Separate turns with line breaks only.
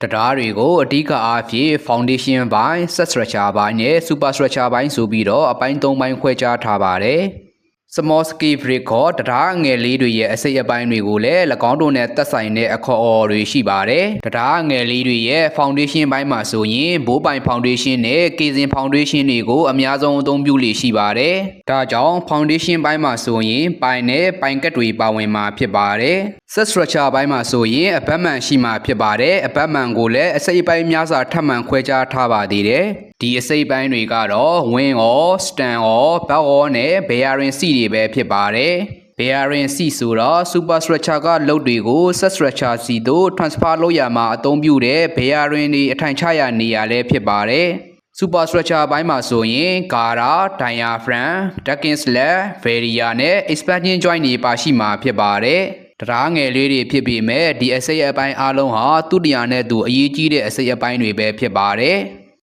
တရားတွေကိုအဓိကအားဖြင့် foundation ဘိုင်း set structure ဘိုင်းနဲ့ super structure ဘိုင်းဆိုပြီးတော့အပိုင်း၃ပိုင်းခွဲခြားထားပါတယ် small scale brick ခေါ်တရားငယ်လေးတွေရဲ့အစိတ်အပိုင်းတွေကိုလည်း၎င်းတို့နဲ့သက်ဆိုင်တဲ့အခေါ်အဝေါ်တွေရှိပါတယ်တရားငယ်လေးတွေရဲ့ foundation ဘိုင်းမှာဆိုရင်ဘိုးပိုင် foundation နဲ့ casing foundation တွေကိုအများဆုံးအသုံးပြုလေရှိပါတယ်ဒါကြောင့် foundation ဘိုင်းမှာဆိုရင်ပိုင်နဲ့ပိုင်ကက်တွေပါဝင်မှာဖြစ်ပါတယ် set structure ဘိုင်းမှာဆိုရင်အပတ်မှန်ရှိမှာဖြစ်ပါတယ်အပတ်မှန်ကိုလည်းအစိတ်အပိုင်းများစွာထပ်မံခွဲခြားထားပါသေးတယ်ဒီအစိတ်ပိုင်းတွေကတော့ wing ရော stand ရော back ရောနဲ့ bearing seat တွေပဲဖြစ်ပါတယ် bearing seat ဆိုတော့ super structure ကလုပ်တွေကို set structure စီသို့ transfer လုပ်ရမှာအသုံးပြုတဲ့ bearing တွေအထိုင်ချရာနေရာလည်းဖြစ်ပါတယ် super structure ဘိုင်းမှာဆိုရင် gara, diaphragm, ducting slab, barrier နဲ့ expansion joint တွေပါရှိမှာဖြစ်ပါတယ်တရားငယ်လေးတွေဖြစ်ပေမဲ့ဒီအစိတ်အပိုင်းအားလုံးဟာသူ့တရားနဲ့သူအရေးကြီးတဲ့အစိတ်အပိုင်းတွေပဲဖြစ်ပါတယ်